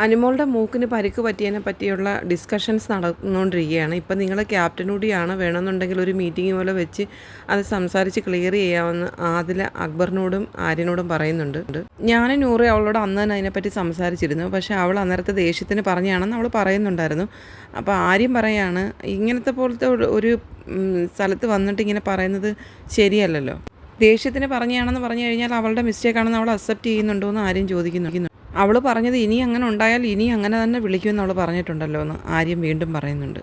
അനുമോളുടെ മൂക്കിന് പരിക്ക് പറ്റിയതിനെ പറ്റിയുള്ള ഡിസ്കഷൻസ് നടന്നുകൊണ്ടിരിക്കുകയാണ്. ഇപ്പം നിങ്ങൾ ക്യാപ്റ്റനോടെയാണ് വേണമെന്നുണ്ടെങ്കിൽ ഒരു മീറ്റിംഗ് പോലെ വെച്ച് അത് സംസാരിച്ച് ക്ലിയർ ചെയ്യാമെന്ന് ആദില അക്ബറിനോടും ആര്യനോടും പറയുന്നുണ്ട്. ഞാനും നൂറ് അവളോട് അന്ന് തന്നെ അതിനെപ്പറ്റി സംസാരിച്ചിരുന്നു. പക്ഷേ അവൾ അന്നേരത്തെ ദേഷ്യത്തിന് പറഞ്ഞാണെന്ന് അവൾ പറയുന്നുണ്ടായിരുന്നു. അപ്പോൾ ആര്യം പറയാണ്, ഇങ്ങനത്തെ പോലത്തെ ഒരു സ്ഥലത്ത് വന്നിട്ട് ഇങ്ങനെ പറയുന്നത് ശരിയല്ലല്ലോ. ദേഷ്യത്തിന് പറഞ്ഞാണെന്ന് പറഞ്ഞു കഴിഞ്ഞാൽ അവളുടെ മിസ്റ്റേക്കാണെന്ന് അവൾ അക്സെപ്റ്റ് ചെയ്യുന്നുണ്ടോ എന്ന് ആര്യം ചോദിക്കുന്നു. അവൾ പറഞ്ഞത് ഇനി അങ്ങനെ ഉണ്ടായാൽ ഇനി അങ്ങനെ തന്നെ വിളിക്കുമെന്ന് അവൾ പറഞ്ഞിട്ടുണ്ടല്ലോ എന്ന് ആര്യം വീണ്ടും പറയുന്നുണ്ട്.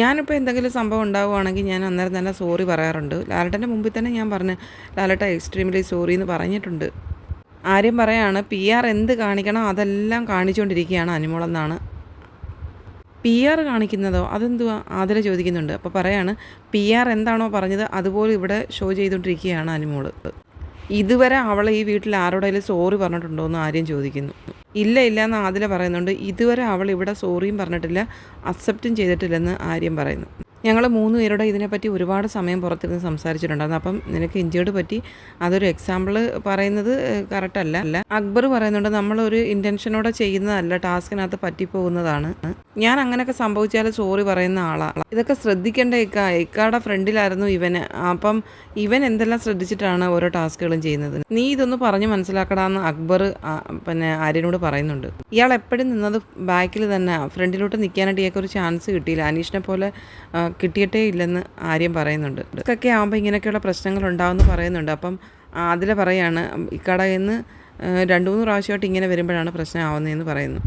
ഞാനിപ്പോൾ എന്തെങ്കിലും സംഭവം ഉണ്ടാവുകയാണെങ്കിൽ ഞാൻ അന്നേരം തന്നെ സോറി പറയാറുണ്ട്. ലാലേട്ടൻ്റെ മുമ്പിൽ തന്നെ ഞാൻ പറഞ്ഞു, ലാലേട്ട എക്സ്ട്രീംലി സോറി എന്ന് പറഞ്ഞിട്ടുണ്ട്. ആര്യം പറയാണ്, PR എന്ത് കാണിക്കണം അതെല്ലാം കാണിച്ചുകൊണ്ടിരിക്കുകയാണ് അനുമോളെന്നാണ്. PR കാണിക്കുന്നതോ അതെന്തുവാ ആതിര ചോദിക്കുന്നുണ്ട്. അപ്പോൾ പറയാണ്, PR എന്താണോ പറഞ്ഞത് അതുപോലെ ഇവിടെ ഷോ ചെയ്തുകൊണ്ടിരിക്കുകയാണ് അനുമോൾ. ഇതുവരെ അവൾ ഈ വീട്ടിൽ ആരോടെങ്കിലും സോറി പറഞ്ഞിട്ടുണ്ടോ എന്ന് ആര്യം ചോദിക്കുന്നു. ഇല്ല എന്ന് ആതില പറയുന്നുണ്ട്. ഇതുവരെ അവൾ ഇവിടെ സോറിയും പറഞ്ഞിട്ടില്ല, അക്സെപ്റ്റും ചെയ്തിട്ടില്ലെന്ന് ആര്യം പറയുന്നു. ഞങ്ങൾ 3 പേരുടെ ഇതിനെപ്പറ്റി ഒരുപാട് സമയം പുറത്തിരുന്ന് സംസാരിച്ചിട്ടുണ്ടായിരുന്നു. അപ്പം നിനക്ക് ഇഞ്ചേർഡ് പറ്റി അതൊരു എക്സാമ്പിൾ പറയുന്നത് കറക്റ്റല്ല. അക്ബർ പറയുന്നുണ്ട്, നമ്മളൊരു ഇൻറ്റൻഷനോടെ ചെയ്യുന്നതല്ല, ടാസ്കിനകത്ത് പറ്റിപ്പോകുന്നതാണ്. ഞാൻ അങ്ങനെയൊക്കെ സംഭവിച്ചാൽ സോറി പറയുന്ന ആളാണ്. ഇതൊക്കെ ശ്രദ്ധിക്കേണ്ട ഇക്കാടെ ഫ്രണ്ടിലായിരുന്നു ഇവന്. അപ്പം ഇവൻ എന്തെല്ലാം ശ്രദ്ധിച്ചിട്ടാണ് ഓരോ ടാസ്കുകളും ചെയ്യുന്നത്. നീ ഇതൊന്ന് പറഞ്ഞ് മനസ്സിലാക്കടാന്ന് അക്ബർ ആര്യനോട് പറയുന്നുണ്ട്. ഇയാൾ എപ്പോഴും നിന്നത് ബാക്കിൽ തന്നെ, ഫ്രണ്ടിലോട്ട് നിൽക്കാനായിട്ട് ഇയാൾക്ക് ഒരു ചാൻസ് കിട്ടിയില്ല. അനീഷിനെ പോലെ കിട്ടിയിട്ടേ ഇല്ലെന്ന് ആര്യം പറയുന്നുണ്ട്. ഇതൊക്കെ ആകുമ്പോൾ ഇങ്ങനെയൊക്കെയുള്ള പ്രശ്നങ്ങൾ ഉണ്ടാവുമെന്ന് പറയുന്നുണ്ട്. അപ്പം അതിൽ പറയാണ്, ഇക്കടയിൽ നിന്ന് 2-3 പ്രാവശ്യമായിട്ട് ഇങ്ങനെ വരുമ്പോഴാണ് പ്രശ്നമാവുന്നതെന്ന് പറയുന്നു.